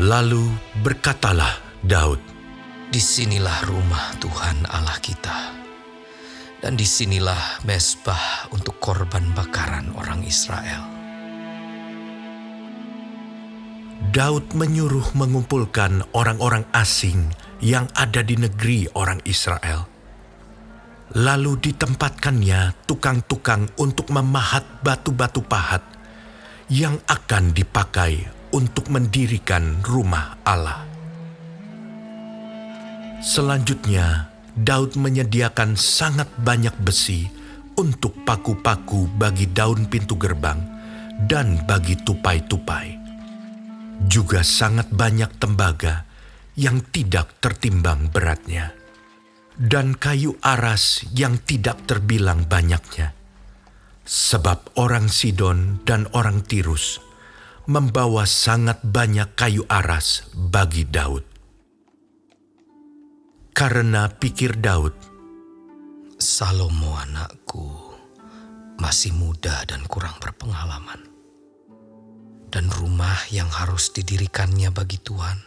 Lalu berkatalah Daud, "Disinilah rumah Tuhan Allah kita, dan disinilah mezbah untuk korban bakaran orang Israel." Daud menyuruh mengumpulkan orang-orang asing yang ada di negeri orang Israel. Lalu ditempatkannya tukang-tukang untuk memahat batu-batu pahat yang akan dipakai untuk mendirikan rumah Allah. Selanjutnya, Daud menyediakan sangat banyak besi untuk paku-paku bagi daun pintu gerbang dan bagi tupai-tupai. Juga sangat banyak tembaga yang tidak tertimbang beratnya, dan kayu aras yang tidak terbilang banyaknya. Sebab orang Sidon dan orang Tirus membawa sangat banyak kayu aras bagi Daud. Karena pikir Daud, "Salomo anakku masih muda dan kurang berpengalaman, dan rumah yang harus didirikannya bagi Tuhan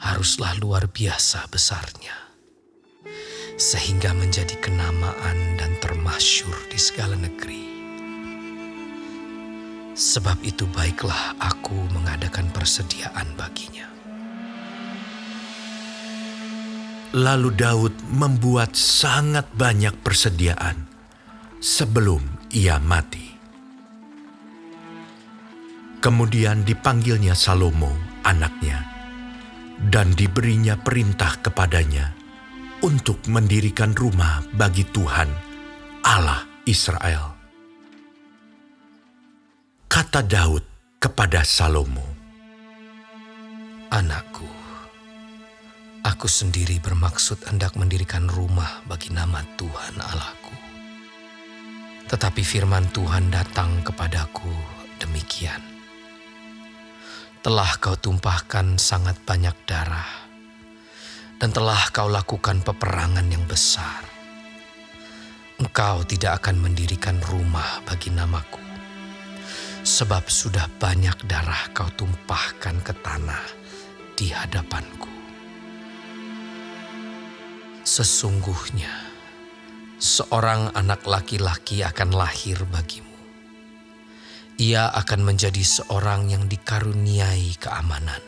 haruslah luar biasa besarnya, sehingga menjadi kenamaan dan termasyhur di segala negeri. Sebab itu baiklah aku mengadakan persediaan baginya." Lalu Daud membuat sangat banyak persediaan sebelum ia mati. Kemudian dipanggilnya Salomo, anaknya, dan diberinya perintah kepadanya untuk mendirikan rumah bagi Tuhan, Allah Israel. Kata Daud kepada Salomo, "Anakku, aku sendiri bermaksud hendak mendirikan rumah bagi nama Tuhan Allahku. Tetapi firman Tuhan datang kepadaku demikian: Telah kau tumpahkan sangat banyak darah, dan telah kau lakukan peperangan yang besar. Engkau tidak akan mendirikan rumah bagi namaku, sebab sudah banyak darah kau tumpahkan ke tanah di hadapanku. Sesungguhnya seorang anak laki-laki akan lahir bagimu. Ia akan menjadi seorang yang dikaruniai keamanan.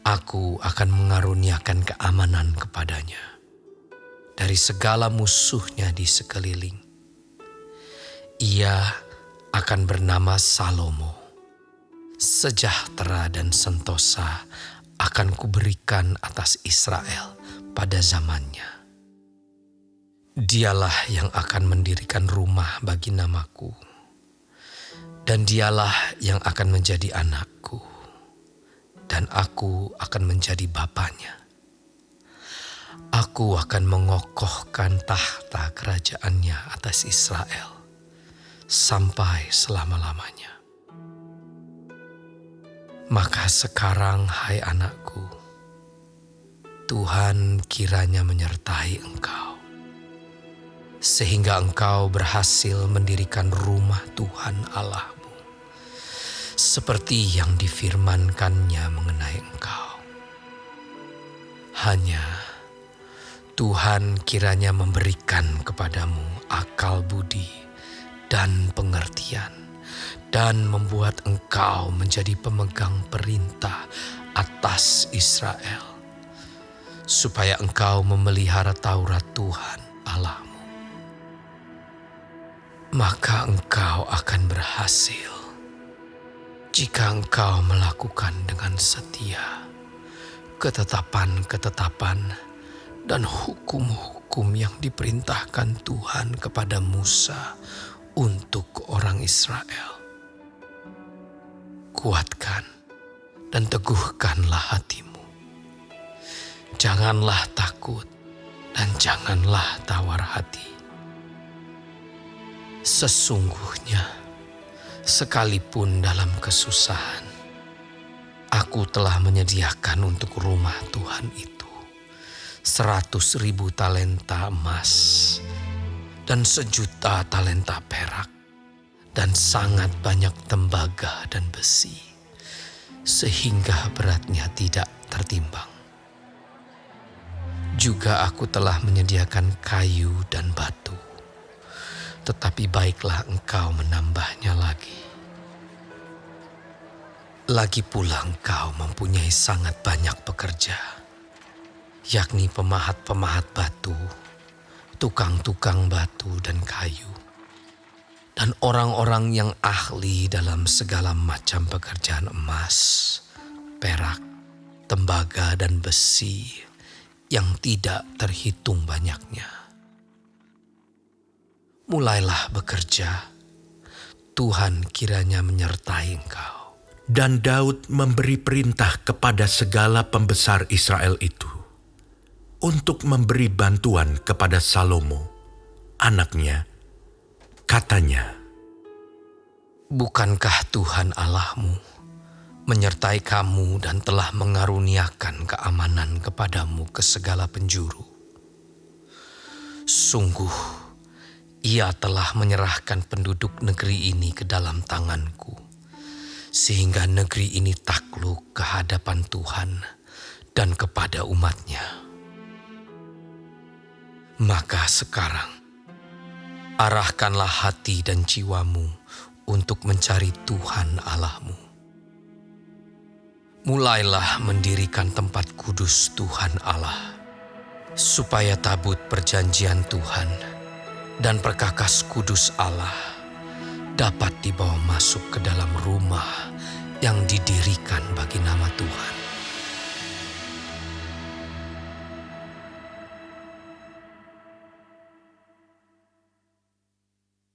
Aku akan mengaruniakan keamanan kepadanya dari segala musuhnya di sekeliling. Ia akan bernama Salomo. Sejahtera dan sentosa akan kuberikan atas Israel pada zamannya. Dialah yang akan mendirikan rumah bagi namaku, dan dialah yang akan menjadi anakku, dan aku akan menjadi bapanya. Aku akan mengokohkan tahta kerajaannya atas Israel sampai selama-lamanya. Maka sekarang, hai anakku, Tuhan kiranya menyertai engkau, sehingga engkau berhasil mendirikan rumah Tuhan Allahmu, seperti yang difirmankannya mengenai engkau. Hanya Tuhan kiranya memberikan kepadamu akal budi dan pengertian, dan membuat engkau menjadi pemegang perintah atas Israel, supaya engkau memelihara Taurat Tuhan Allahmu. Maka engkau akan berhasil jika engkau melakukan dengan setia ketetapan-ketetapan dan hukum-hukum yang diperintahkan Tuhan kepada Musa untuk orang Israel. Kuatkan dan teguhkanlah hatimu. Janganlah takut dan janganlah tawar hati. Sesungguhnya, sekalipun dalam kesusahan, aku telah menyediakan untuk rumah Tuhan itu 100.000 talenta emas dan 1.000.000 talenta perak dan sangat banyak tembaga dan besi, sehingga beratnya tidak tertimbang. Juga aku telah menyediakan kayu dan batu, tetapi baiklah engkau menambahnya lagi. Lagi pula engkau mempunyai sangat banyak pekerja, yakni pemahat-pemahat batu, tukang-tukang batu dan kayu, dan orang-orang yang ahli dalam segala macam pekerjaan emas, perak, tembaga, dan besi yang tidak terhitung banyaknya. Mulailah bekerja, Tuhan kiranya menyertai engkau. Dan Daud memberi perintah kepada segala pembesar Israel itu untuk memberi bantuan kepada Salomo, anaknya. Katanya, Bukankah Tuhan Allahmu menyertai kamu dan telah mengaruniakan keamanan kepadamu ke segala penjuru? Sungguh, Ia telah menyerahkan penduduk negeri ini ke dalam tanganku, sehingga negeri ini takluk ke hadapan Tuhan dan kepada umat-Nya. Maka sekarang, arahkanlah hati dan jiwamu untuk mencari Tuhan Allahmu. Mulailah mendirikan tempat kudus Tuhan Allah, supaya tabut perjanjian Tuhan dan perkakas kudus Allah dapat dibawa masuk ke dalam rumah yang didirikan bagi nama Tuhan.